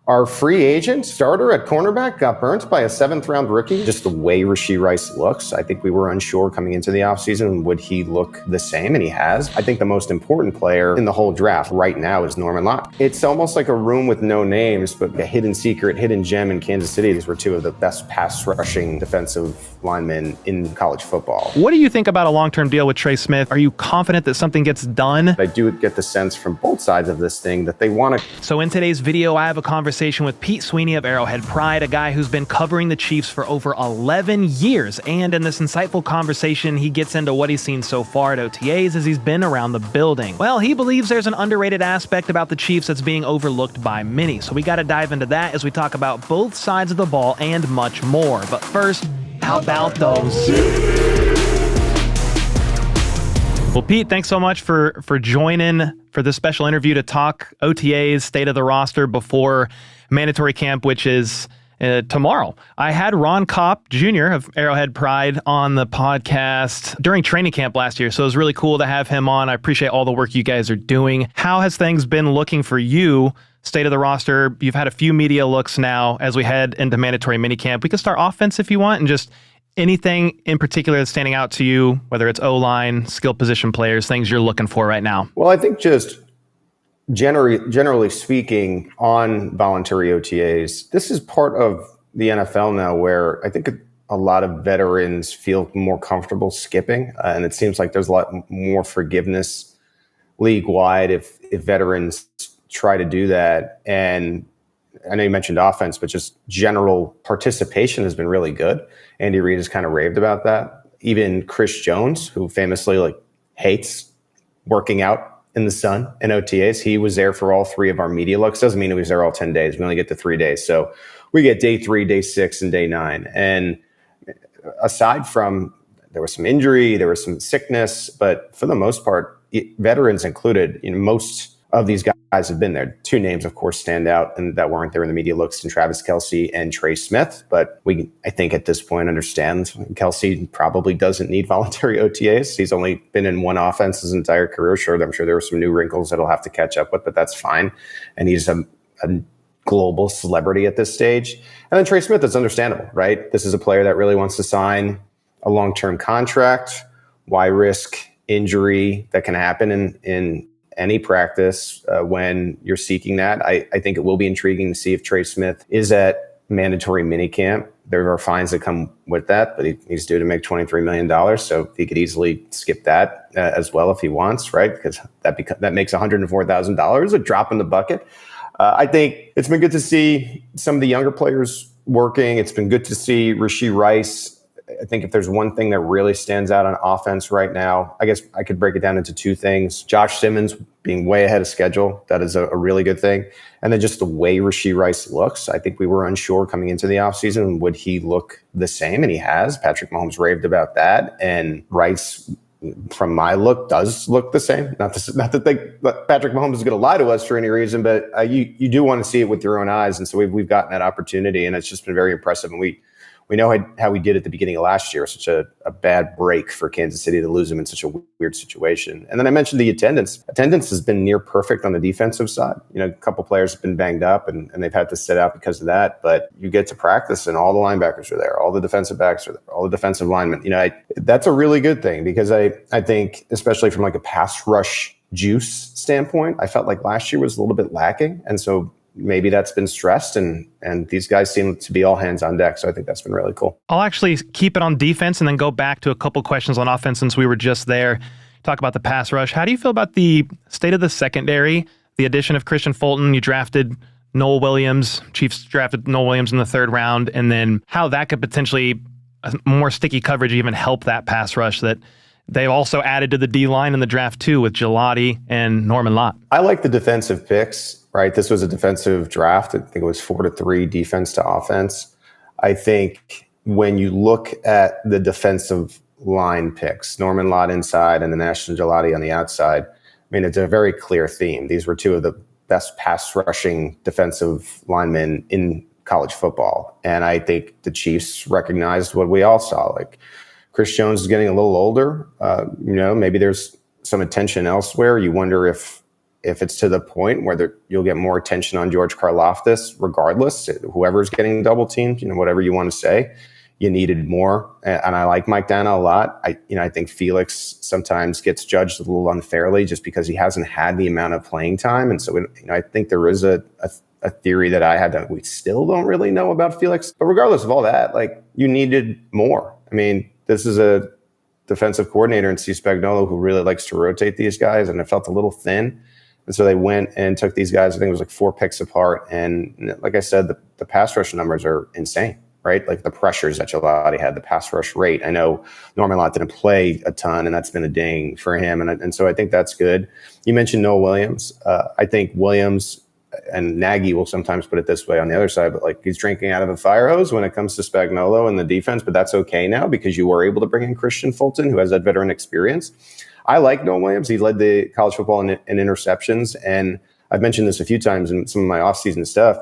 Our free agent starter at cornerback got burnt by a 7th-round rookie. Just the way Rashee Rice looks, I think we were unsure coming into the offseason, would he look the same? And he has. I think the most important player in the whole draft right now is Norman Lott. It's almost like a room with no names, but a hidden secret, hidden gem in Kansas City. These were two of the best pass rushing defensive linemen in college football. What do you think about a long-term deal with Trey Smith? Are you confident that something gets done? I do get the sense from both sides of this thing that they want to. So in today's video, I have a conversation with Pete Sweeney of Arrowhead Pride, a guy who's been covering the Chiefs for over 11 years. And in this insightful conversation, he gets into what he's seen so far at OTAs as he's been around the building. Well, he believes there's an underrated aspect about the Chiefs that's being overlooked by many. So we got to dive into that as we talk about both sides of the ball and much more. But first, how about those? Well, Pete, thanks so much for joining for this special interview to talk OTAs, state of the roster before mandatory camp, which is tomorrow. I had Ron Kopp Jr. of Arrowhead Pride on the podcast during training camp last year, so it was really cool to have him on. I appreciate all the work you guys are doing. How has things been looking for you? State of the roster, you've had a few media looks now as we head into mandatory minicamp. We can start offense if you want, and just anything in particular that's standing out to you, whether it's O-line, skill position players, things you're looking for right now? Well, I think just generally speaking on voluntary OTAs, this is part of the NFL now where I think a lot of veterans feel more comfortable skipping. And it seems like there's a lot more forgiveness league-wide if veterans try to do that. And I know you mentioned offense, but just general participation has been really good. Andy Reid has kind of raved about that. Even Chris Jones, who famously hates working out in the sun in OTAs, he was there for all 3 of our media looks. Doesn't mean he was there all 10 days. We only get to 3 days. So we get day 3, day 6, and day 9. And aside from there was some injury, there was some sickness, but for the most part, veterans included, most of these guys have been there. 2 names, of course, stand out and that weren't there in the media looks, and Travis Kelce and Trey Smith. But I think at this point, understand Kelce probably doesn't need voluntary OTAs. He's only been in one offense his entire career. Sure, I'm sure there were some new wrinkles that he'll have to catch up with, but that's fine. And he's a global celebrity at this stage. And then Trey Smith, it's understandable, right? This is a player that really wants to sign a long-term contract. Why risk injury that can happen in any practice when you're seeking that? I think it will be intriguing to see if Trey Smith is at mandatory minicamp. There are fines that come with that, but he's due to make $23 million. So he could easily skip that as well if he wants, right? Because that makes $104,000, a drop in the bucket. I think it's been good to see some of the younger players working. It's been good to see Rashee Rice. I think if there's one thing that really stands out on offense right now, I guess I could break it down into 2 things. Josh Simmons being way ahead of schedule. That is a really good thing. And then just the way Rashee Rice looks. I think we were unsure coming into the offseason, would he look the same? And he has. Patrick Mahomes raved about that. And Rice, from my look, does look the same. Not that Patrick Mahomes is going to lie to us for any reason, but you do want to see it with your own eyes. And so we've gotten that opportunity, and it's just been very impressive. And we know how we did at the beginning of last year, such a bad break for Kansas City to lose him in such a weird situation. And then I mentioned the attendance. Attendance has been near perfect on the defensive side. A couple players have been banged up and they've had to sit out because of that. But you get to practice and all the linebackers are there. All the defensive backs are there. All the defensive linemen. That's a really good thing because I think, especially from a pass rush juice standpoint, I felt like last year was a little bit lacking. And so maybe that's been stressed, and these guys seem to be all hands on deck. So I think that's been really cool. I'll actually keep it on defense and then go back to a couple questions on offense since we were just there. Talk about the pass rush. How do you feel about the state of the secondary, the addition of Christian Fulton? You drafted Noel Williams. Chiefs drafted Noel Williams in the 3rd round, and then how that could potentially, more sticky coverage, even help that pass rush that they also added to the D-line in the draft too with Gelati and Norman Lott. I like the defensive picks, right? This was a defensive draft. I think it was 4-3 defense to offense. I think when you look at the defensive line picks, Norman Lott inside and the National Gelati on the outside, it's a very clear theme. These were 2 of the best pass rushing defensive linemen in college football. And I think the Chiefs recognized what we all saw. Chris Jones is getting a little older. Maybe there's some attention elsewhere. You wonder if if it's to the point where you'll get more attention on George Karlaftis, regardless, whoever's getting double teamed, whatever you want to say, you needed more. And I like Mike Dana a lot. I think Felix sometimes gets judged a little unfairly just because he hasn't had the amount of playing time. And so I think there is a theory that I had that we still don't really know about Felix. But regardless of all that, you needed more. I mean, this is a defensive coordinator in Steve Spagnuolo who really likes to rotate these guys, and it felt a little thin. And so they went and took these guys, I think it was 4 picks apart. And like I said, the pass rush numbers are insane, right? The pressures that Gelati had, the pass rush rate. I know Norman Lott didn't play a ton, and that's been a ding for him. And so I think that's good. You mentioned Noah Williams. I think Williams, and Nagy will sometimes put it this way on the other side, but he's drinking out of a fire hose when it comes to Spagnuolo and the defense, but that's okay now because you were able to bring in Christian Fulton, who has that veteran experience. I like Noah Williams. He led the college football in interceptions, and I've mentioned this a few times in some of my offseason stuff.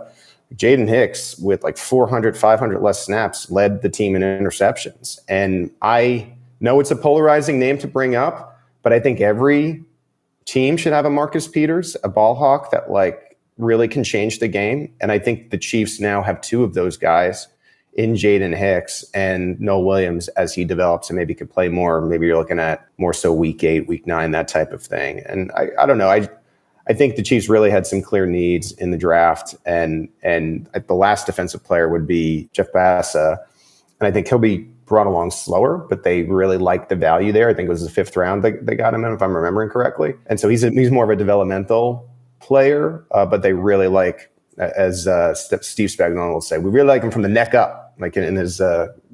Jaden Hicks, with 400, 500 less snaps, led the team in interceptions. And I know it's a polarizing name to bring up, but I think every team should have a Marcus Peters, a ball hawk that really can change the game. And I think the Chiefs now have 2 of those guys in Jaden Hicks and Noah Williams as he develops and maybe could play more. Maybe you're looking at more so week 8, week 9, that type of thing. And I don't know. I think the Chiefs really had some clear needs in the draft. And the last defensive player would be Jeff Bassa. And I think he'll be brought along slower, but they really like the value there. I think it was the 5th round they got him in, if I'm remembering correctly. And so he's more of a developmental player, but they really like, as Steve Spagnuolo will say, we really like him from the neck up, in his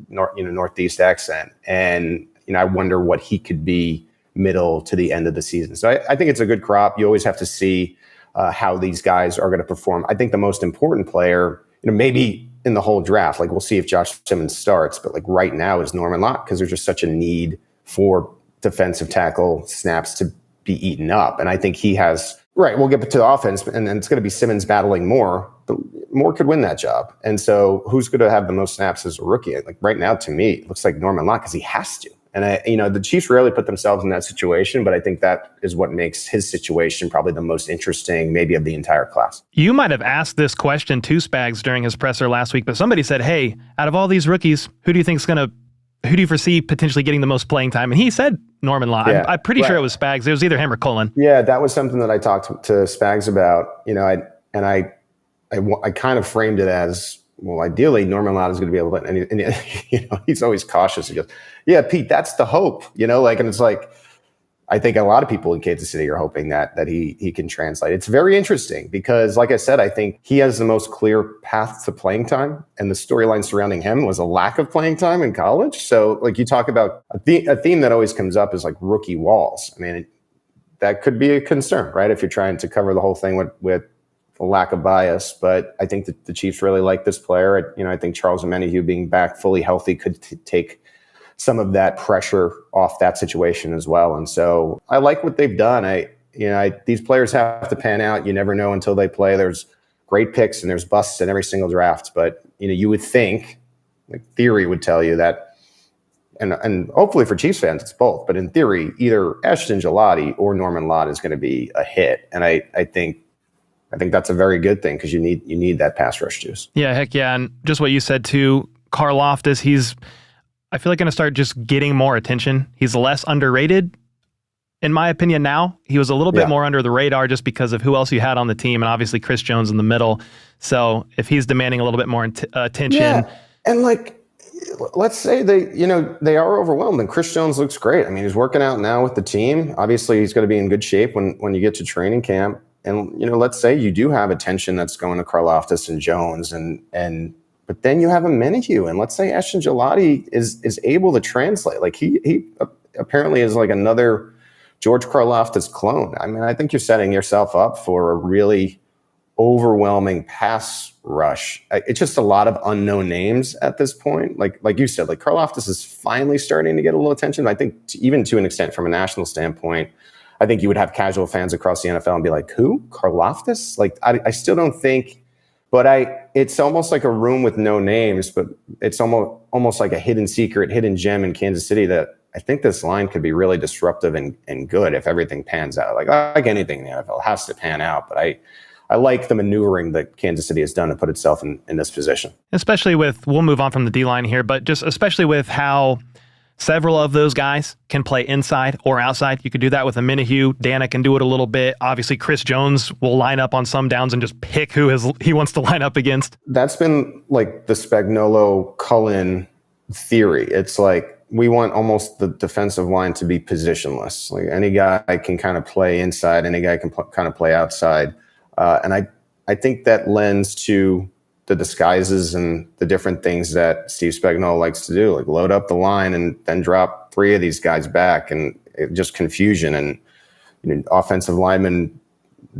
Northeast accent. And I wonder what he could be middle to the end of the season. So I think it's a good crop. You always have to see how these guys are going to perform. I think the most important player, maybe in the whole draft, we'll see if Josh Simmons starts, but right now is Norman Lott, because there's just such a need for defensive tackle snaps to be eaten up. And I think he has. Right, we'll get to the offense, and then it's going to be Simmons battling Moore, but Moore could win that job. And so who's going to have the most snaps as a rookie? Right now, to me, it looks like Norman Lott, because he has to. And the Chiefs rarely put themselves in that situation, but I think that is what makes his situation probably the most interesting, maybe of the entire class. You might have asked this question to Spags during his presser last week, but somebody said, hey, out of all these rookies, who do you foresee potentially getting the most playing time? And he said Norman Lott. Yeah, I'm pretty sure it was Spags. It was either him or Cullen. Yeah, that was something that I talked to Spags about. I kind of framed it as, well, ideally Norman Lott is going to be able to. And he's always cautious. He goes, "Yeah, Pete, that's the hope." And it's I think a lot of people in Kansas City are hoping that he can translate. It's very interesting because, like I said, I think he has the most clear path to playing time, and the storyline surrounding him was a lack of playing time in college. So, you talk about a theme that always comes up is rookie walls. I mean, that could be a concern, right? If you're trying to cover the whole thing with a lack of bias. But I think that the Chiefs really like this player. I think Charles Omenihu being back fully healthy could take some of that pressure off that situation as well. And so I like what they've done. These players have to pan out. You never know until they play. There's great picks and there's busts in every single draft. But, you would think, theory would tell you that, and hopefully for Chiefs fans, it's both. But in theory, either Ashton Gelati or Norman Lott is going to be a hit. And I think that's a very good thing because you need that pass rush juice. Yeah, heck yeah. And just what you said too, Karlaftis, I feel like going to start just getting more attention. He's less underrated, in my opinion now. He was a little bit more under the radar just because of who else you had on the team, and obviously Chris Jones in the middle. So if he's demanding a little bit more attention. Yeah, and let's say they are overwhelmed, and Chris Jones looks great. I mean, he's working out now with the team. Obviously, he's going to be in good shape when you get to training camp. And, let's say you do have attention that's going to Karlaftis and Jones but then you have a Omenihu, and let's say Ashton Gelati is able to translate. He apparently is another George Karlaftis clone. I mean, I think you're setting yourself up for a really overwhelming pass rush. It's just a lot of unknown names at this point. Like you said, Karlaftis is finally starting to get a little attention. I think even to an extent from a national standpoint, I think you would have casual fans across the NFL and be like, who? Karlaftis? I still don't think. But it's almost like a room with no names, but it's almost like a hidden secret, hidden gem in Kansas City that I think this line could be really disruptive and good if everything pans out. Like anything in the NFL, it has to pan out. But I like the maneuvering that Kansas City has done to put itself in this position. Especially with, we'll move on from the D-line here, but just especially with how several of those guys can play inside or outside. You could do that with a Minihue. Dana can do it a little bit. Obviously, Chris Jones will line up on some downs and just pick who he wants to line up against. That's been like the Spagnuolo-Cullen theory. It's like we want almost the defensive line to be positionless. Like any guy can kind of play inside, any guy can kind of play outside. And I think that lends to the disguises and the different things that Steve Spagnuolo likes to do, like load up the line and then drop three of these guys back, and just confusion and offensive linemen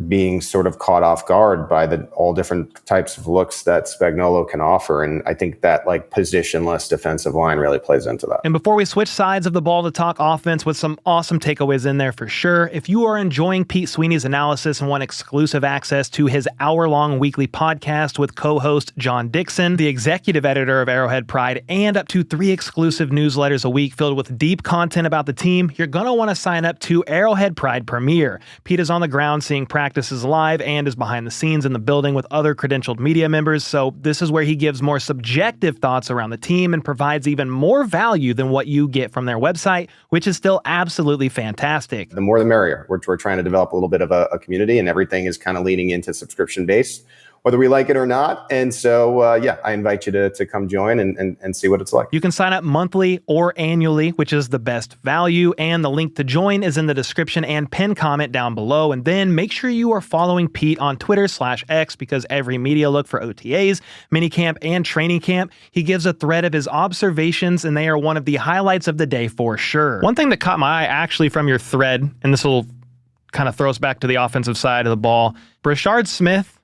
being sort of caught off guard by all different types of looks that Spagnuolo can offer. And I think that like positionless defensive line really plays into that. And before we switch sides of the ball to talk offense, with some awesome takeaways in there for sure, if you are enjoying Pete Sweeney's analysis and want exclusive access to his hour-long weekly podcast with co-host John Dixon, the executive editor of Arrowhead Pride, and up to 3 exclusive newsletters a week filled with deep content about the team, you're going to want to sign up to Arrowhead Pride Premier. Pete is on the ground seeing practices live and is behind the scenes in the building with other credentialed media members, so this is where he gives more subjective thoughts around the team and provides even more value than what you get from their website, which is still absolutely fantastic. The more the merrier. We're trying to develop a little bit of a community, and everything is kind of leaning into subscription-based, whether we like it or not. And so, I invite you to come join and see what it's like. You can sign up monthly or annually, which is the best value, and the link to join is in the description and pin comment down below. And then make sure you are following Pete on Twitter/X, because every media look for OTAs, minicamp, and training camp, he gives a thread of his observations, and they are one of the highlights of the day for sure. One thing that caught my eye actually from your thread, and this will kind of throw us back to the offensive side of the ball, Brashard Smith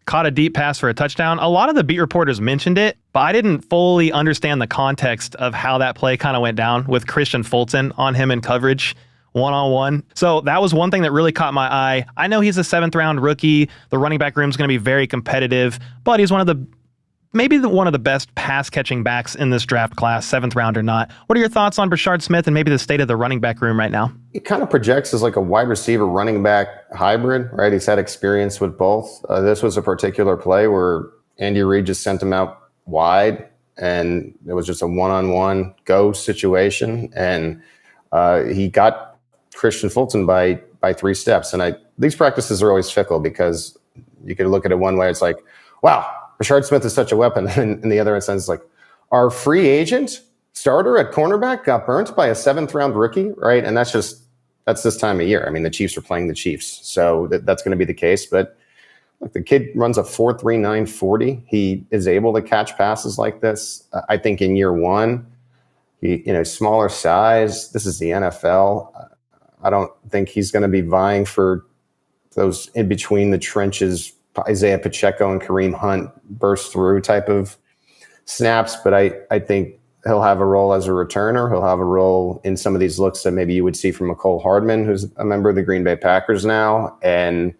caught a deep pass for a touchdown. A lot of the beat reporters mentioned it, but I didn't fully understand the context of how that play kind of went down with Christian Fulton on him in coverage one-on-one. So that was one thing that really caught my eye. I know he's a 7th-round rookie. The running back room is going to be very competitive, but he's one of the best pass-catching backs in this draft class, 7th round or not. What are your thoughts on Brashard Smith and maybe the state of the running back room right now? He kind of projects as like a wide receiver running back hybrid, right? He's had experience with both. This was a particular play where Andy Reid just sent him out wide, and it was just a one-on-one go situation. And he got Christian Fulton by 3 steps. And these practices are always fickle, because you could look at it one way. It's like, wow, Brashard Smith is such a weapon. And in the other sense, like, our free agent starter at cornerback got burnt by a 7th-round rookie, right? And that's this time of year. I mean, the Chiefs are playing the Chiefs, so that's going to be the case. But look, the kid runs a 4.39 40. He is able to catch passes like this. I think in year one, smaller size. This is the NFL. I don't think he's going to be vying for those in between the trenches Isaiah Pacheco and Kareem Hunt burst through type of snaps, but I think he'll have a role as a returner. He'll have a role in some of these looks that maybe you would see from Mecole Hardman, who's a member of the Green Bay Packers now, and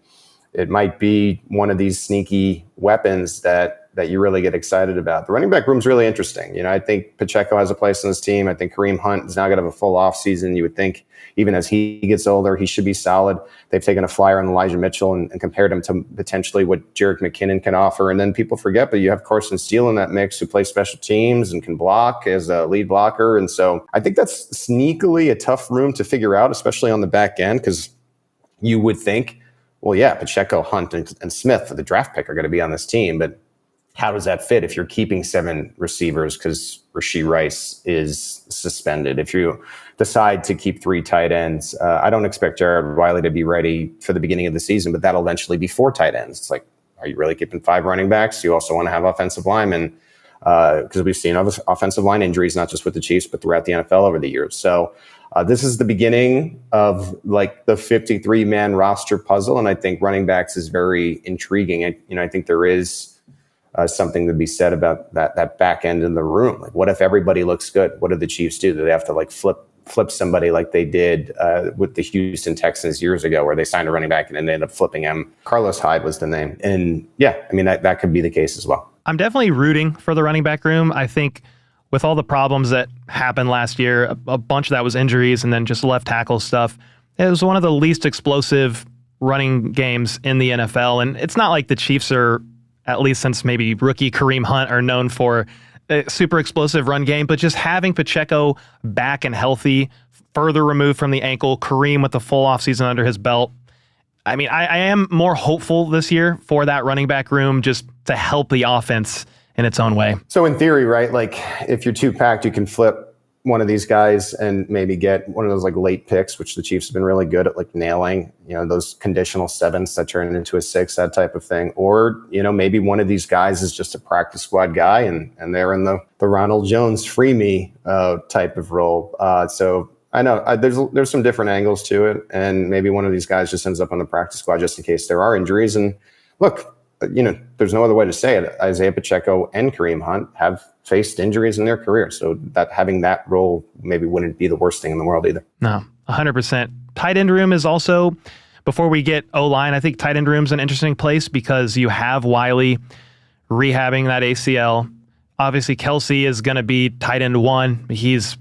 it might be one of these sneaky weapons that you really get excited about. The running back room's really interesting. I think Pacheco has a place on this team. I think Kareem Hunt is now going to have a full offseason. You would think even as he gets older, he should be solid. They've taken a flyer on Elijah Mitchell and compared him to potentially what Jerick McKinnon can offer. And then people forget, but you have Carson Steele in that mix, who plays special teams and can block as a lead blocker. And so I think that's sneakily a tough room to figure out, especially on the back end, because you would think, well, yeah, Pacheco, Hunt, and Smith, the draft pick, are going to be on this team. But how does that fit if you're keeping 7 receivers because Rashee Rice is suspended? If you decide to keep 3 tight ends, I don't expect Jared Wiley to be ready for the beginning of the season, but that'll eventually be 4 tight ends. It's like, are you really keeping 5 running backs? You also want to have offensive linemen, because we've seen offensive line injuries, not just with the Chiefs, but throughout the NFL over the years. So this is the beginning of like the 53-man roster puzzle, and I think running backs is very intriguing. I think there is something to be said about that back end in the room. Like, what if everybody looks good? What do the Chiefs do? Do they have to like flip somebody like they did with the Houston Texans years ago, where they signed a running back and then they ended up flipping him? Carlos Hyde was the name. And yeah, I mean, that could be the case as well. I'm definitely rooting for the running back room. I think with all the problems that happened last year, a bunch of that was injuries and then just left tackle stuff. It was one of the least explosive running games in the NFL. And it's not like the Chiefs are, at least since maybe rookie Kareem Hunt, are known for a super explosive run game, but just having Pacheco back and healthy, further removed from the ankle, Kareem with the full offseason under his belt. I mean, I am more hopeful this year for that running back room just to help the offense in its own way. So in theory, right, like if you're too packed, you can flip one of these guys and maybe get one of those like late picks, which the Chiefs have been really good at, like nailing, those conditional sevens that turn into a six, that type of thing. Or, maybe one of these guys is just a practice squad guy and they're in the Ronald Jones free me type of role. So I know there's some different angles to it. And maybe one of these guys just ends up on the practice squad just in case there are injuries. And look, there's no other way to say it. Isaiah Pacheco and Kareem Hunt have faced injuries in their career. So that having that role maybe wouldn't be the worst thing in the world either. No, 100%. Tight end room is also, before we get O-line, I think tight end room is an interesting place because you have Wiley rehabbing that ACL. Obviously, Kelsey is going to be tight end one. He's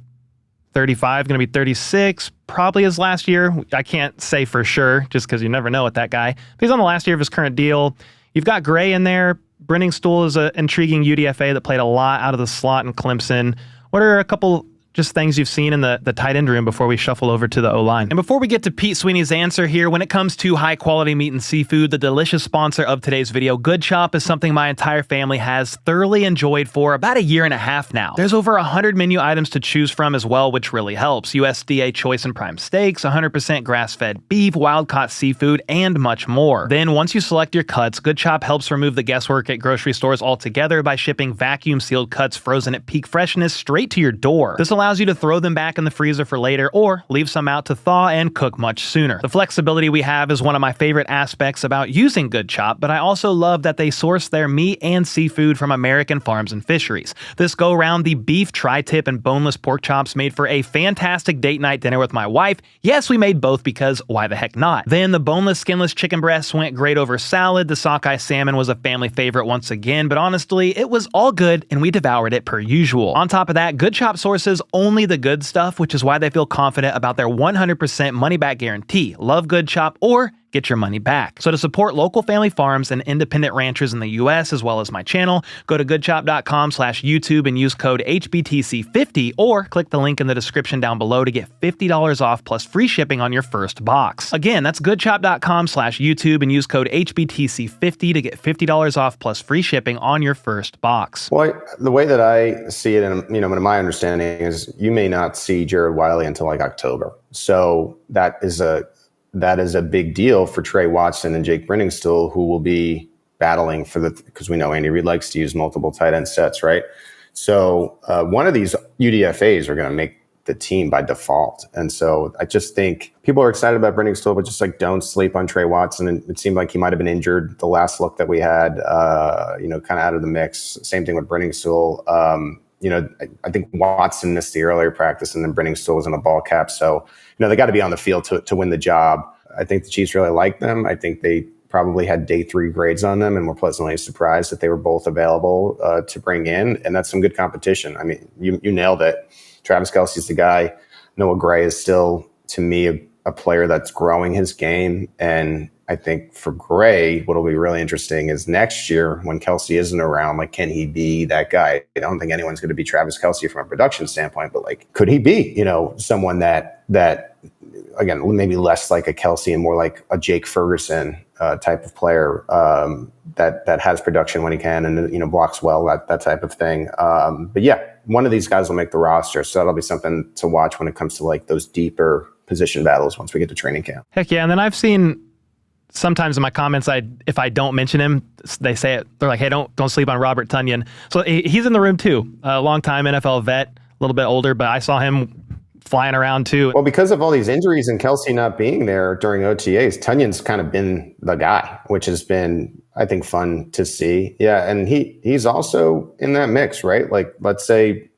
35, going to be 36, probably his last year. I can't say for sure just because you never know with that guy. But he's on the last year of his current deal. You've got Gray in there. Brenningstool is an intriguing UDFA that played a lot out of the slot in Clemson. What are a couple just things you've seen in the tight end room before we shuffle over to the O-line? And before we get to Pete Sweeney's answer here, when it comes to high quality meat and seafood, the delicious sponsor of today's video, Good Chop, is something my entire family has thoroughly enjoyed for about 1.5 years now. There's over 100 menu items to choose from as well, which really helps. USDA choice and prime steaks, 100% grass-fed beef, wild-caught seafood, and much more. Then once you select your cuts, Good Chop helps remove the guesswork at grocery stores altogether by shipping vacuum-sealed cuts frozen at peak freshness straight to your door. This allows you to throw them back in the freezer for later or leave some out to thaw and cook much sooner. The flexibility we have is one of my favorite aspects about using Good Chop, but I also love that they source their meat and seafood from American farms and fisheries. This go round, the beef tri-tip and boneless pork chops made for a fantastic date night dinner with my wife. Yes, we made both because why the heck not? Then the boneless skinless chicken breasts went great over salad. The sockeye salmon was a family favorite once again, but honestly, it was all good and we devoured it per usual. On top of that, Good Chop sources only the good stuff, which is why they feel confident about their 100% money back guarantee. Love Good Chop or get your money back. So to support local family farms and independent ranchers in the US, as well as my channel, go to goodchop.com/YouTube and use code HBTC50 or click the link in the description down below to get $50 off plus free shipping on your first box. Again, that's goodchop.com/YouTube and use code HBTC50 to get $50 off plus free shipping on your first box. Well, the way that I see it, and my understanding is you may not see Jared Wiley until like October. So that is a big deal for Trey Watson and Jake Brenningstool, who will be battling for because we know Andy Reid likes to use multiple tight end sets, right? So one of these UDFAs are going to make the team by default. And so I just think people are excited about Brenningstool, but just like don't sleep on Trey Watson. And it seemed like he might have been injured the last look that we had, kind of out of the mix. Same thing with Brenningstool. I think Watson missed the earlier practice and then Brenningstool was in a ball cap. So, they got to be on the field to win the job. I think the Chiefs really like them. I think they probably had day 3 grades on them and were pleasantly surprised that they were both available to bring in. And that's some good competition. I mean, you nailed it. Travis Kelce's the guy. Noah Gray is still, to me, a player that's growing his game. And I think for Gray, what'll be really interesting is next year when Kelce isn't around, like, can he be that guy? I don't think anyone's going to be Travis Kelce from a production standpoint, but like, could he be, someone that again, maybe less like a Kelce and more like a Jake Ferguson type of player that has production when he can and, blocks well, that type of thing. But yeah, one of these guys will make the roster. So that'll be something to watch when it comes to like those deeper position battles once we get to training camp. Heck yeah. And then I've seen sometimes in my comments, if I don't mention him, they say it. They're like, hey, don't sleep on Robert Tonyan. So he's in the room too. A long-time NFL vet, a little bit older, but I saw him flying around too. Well, because of all these injuries and Kelce not being there during OTAs, Tunyan's kind of been the guy, which has been, I think, fun to see. Yeah, and he's also in that mix, right? Like, let's say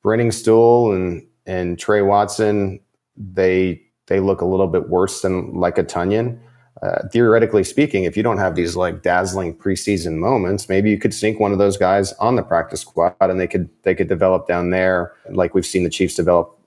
Brenningstool and Trey Watson, they look a little bit worse than like a Tonyan. theoretically speaking, if you don't have these like dazzling preseason moments, maybe you could sneak one of those guys on the practice squad and they could develop down there, like we've seen the Chiefs develop,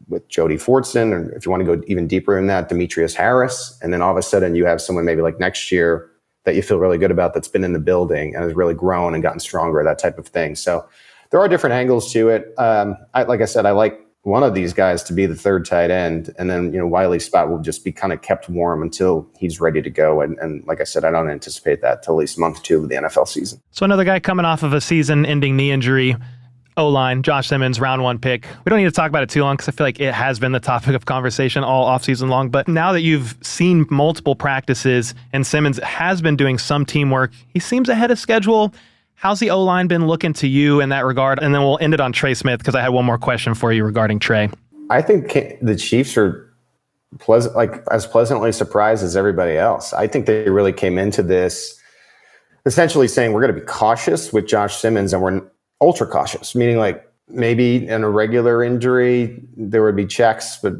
with Jody Fortson, or if you want to go even deeper in that, Demetrius Harris, and then all of a sudden you have someone maybe like next year that you feel really good about that's been in the building and has really grown and gotten stronger, that type of thing. So there are different angles to it. Like I said, I like one of these guys to be the third tight end, and then Wiley's spot will just be kind of kept warm until he's ready to go. And like I said, I don't anticipate that till at least month 2 of the NFL season. So another guy coming off of a season-ending knee injury, O-line, Josh Simmons, round 1 pick. We don't need to talk about it too long because I feel like it has been the topic of conversation all offseason long. But now that you've seen multiple practices and Simmons has been doing some teamwork, he seems ahead of schedule. How's the O-line been looking to you in that regard? And then we'll end it on Trey Smith because I had one more question for you regarding Trey. I think the Chiefs are as pleasantly surprised as everybody else. I think they really came into this essentially saying we're going to be cautious with Josh Simmons, and we're ultra cautious, meaning like maybe in a regular injury there would be checks, but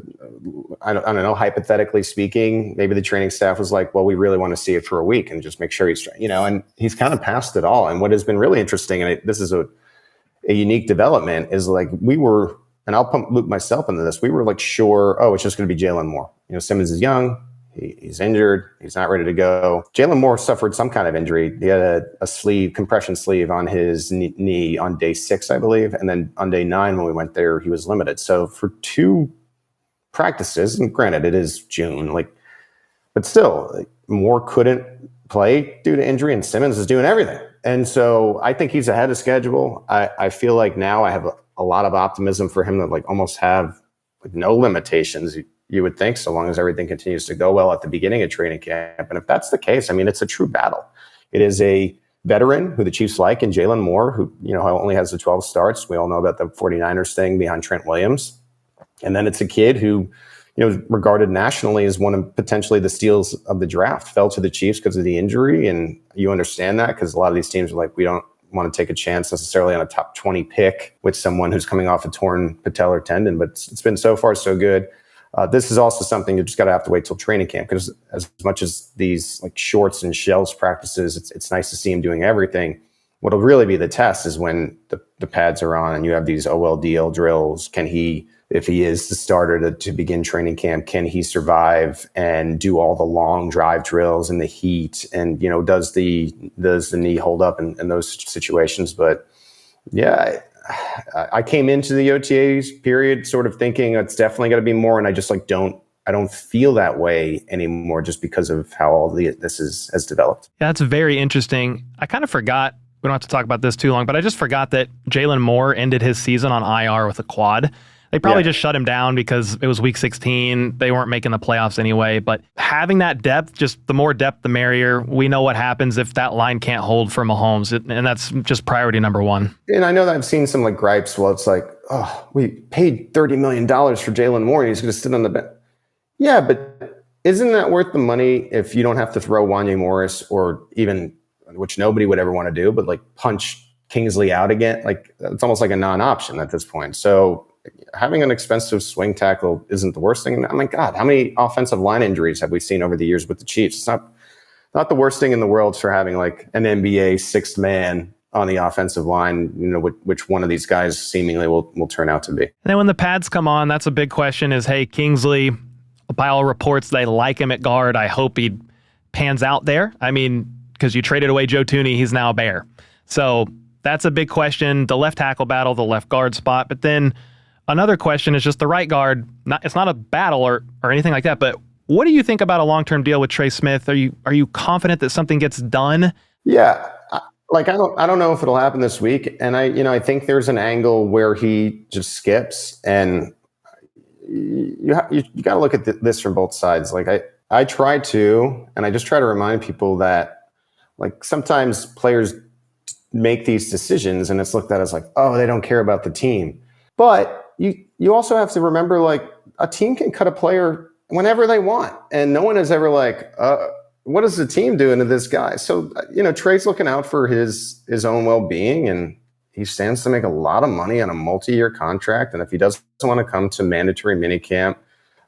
I don't know, hypothetically speaking, maybe the training staff was like, well, we really want to see it for a week and just make sure he's, and he's kind of passed it all. And what has been really interesting, and this is a unique development, is like we were, and I'll loop myself into this, we were like sure, it's just going to be Jalen Moore. Simmons is young. He's injured. He's not ready to go. Jalen Moore suffered some kind of injury. He had a compression sleeve on his knee on day 6, I believe. And then on day 9, when we went there, he was limited. So for 2 practices, and granted, it is June, but still, Moore couldn't play due to injury, and Simmons is doing everything. And so I think he's ahead of schedule. I feel like now I have a lot of optimism for him to almost have no limitations. You would think, so long as everything continues to go well at the beginning of training camp. And if that's the case, it's a true battle. It is a veteran who the Chiefs like in Jalen Moore, who only has the 12 starts. We all know about the 49ers thing behind Trent Williams. And then it's a kid who, regarded nationally as one of potentially the steals of the draft, fell to the Chiefs because of the injury. And you understand that because a lot of these teams are like, we don't want to take a chance necessarily on a top 20 pick with someone who's coming off a torn patellar tendon. But it's been so far so good. This is also something you just got to have to wait till training camp, because as much as these shorts and shells practices, it's nice to see him doing everything. What'll really be the test is when the pads are on and you have these OLDL drills. Can he, if he is the starter to begin training camp, can he survive and do all the long drive drills in the heat? And does the knee hold up in those situations? But yeah. I came into the OTAs period sort of thinking it's definitely going to be more, and I just I don't feel that way anymore just because of how all this has developed. Yeah, that's very interesting. I kind of forgot, we don't have to talk about this too long, but I just forgot that Jalen Moore ended his season on IR with a quad. They probably just shut him down because it was week 16. They weren't making the playoffs anyway. But having that depth, just the more depth, the merrier. We know what happens if that line can't hold for Mahomes. And that's just priority number 1. And I know that I've seen some gripes. Well, it's like, we paid $30 million for Jalen Moore and he's going to sit on the bench. Yeah, but isn't that worth the money if you don't have to throw Wanya Morris, or even, which nobody would ever want to do, but punch Kingsley out again? It's almost like a non-option at this point. So having an expensive swing tackle isn't the worst thing. Oh my God, how many offensive line injuries have we seen over the years with the Chiefs? It's not the worst thing in the world for having an NBA 6th man on the offensive line, which one of these guys seemingly will turn out to be. And then when the pads come on, that's a big question is, hey, Kingsley, by all reports, they like him at guard. I hope he pans out there. Because you traded away Joe Thuney, he's now a Bear. So that's a big question. The left tackle battle, the left guard spot. But then another question is just the right guard. It's not a battle or anything like that, but what do you think about a long-term deal with Trey Smith? Are you confident that something gets done? Yeah. I don't know if it'll happen this week. And I think there's an angle where he just skips, and you got to look at this from both sides. I try to, and I just try to remind people that sometimes players make these decisions and it's looked at as they don't care about the team. But you also have to remember, a team can cut a player whenever they want, and no one is ever what is the team doing to this guy? So Trey's looking out for his own well-being, and he stands to make a lot of money on a multi-year contract. And if he doesn't want to come to mandatory minicamp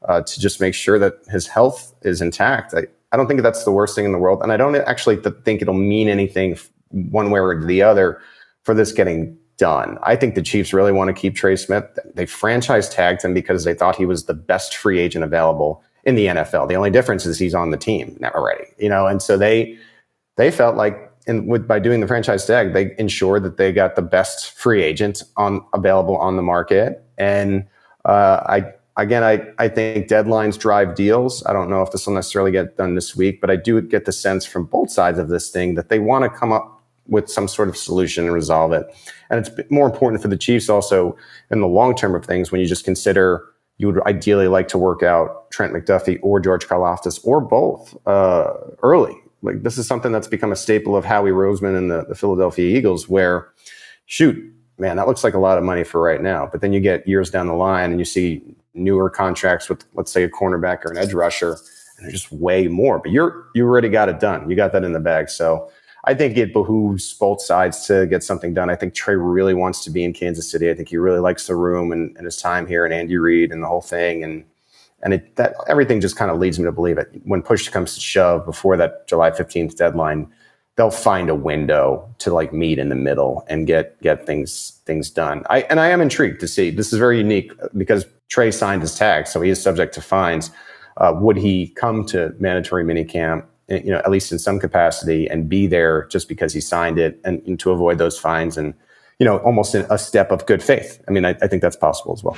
to just make sure that his health is intact, I don't think that's the worst thing in the world. And I don't actually think it'll mean anything one way or the other for this getting done. I think the Chiefs really want to keep Trey Smith. They franchise tagged him because they thought he was the best free agent available in the NFL. The only difference is he's on the team now already, and so they felt like, by doing the franchise tag, they ensured that they got the best free agent available on the market. And I think deadlines drive deals. I don't know if this will necessarily get done this week, but I do get the sense from both sides of this thing that they want to come up with some sort of solution and resolve it. And it's more important for the Chiefs also in the long term of things, when you just consider you would ideally like to work out Trent McDuffie or George Karlaftis or both early. Like, this is something that's become a staple of Howie Roseman and the Philadelphia Eagles, where, shoot, man, that looks like a lot of money for right now. But then you get years down the line and you see newer contracts with, let's say, a cornerback or an edge rusher, and they're just way more. But you already got it done. You got that in the bag. So I think it behooves both sides to get something done. I think Trey really wants to be in Kansas City. I think he really likes the room and his time here, and Andy Reid and the whole thing. And that everything just kind of leads me to believe it. When push comes to shove, before that July 15th deadline, they'll find a window to meet in the middle and get things done. I am intrigued to see. This is very unique because Trey signed his tag, so he is subject to fines. Would he come to mandatory minicamp, at least in some capacity, and be there just because he signed it and to avoid those fines, and almost a step of good faith? I mean, I think that's possible as well.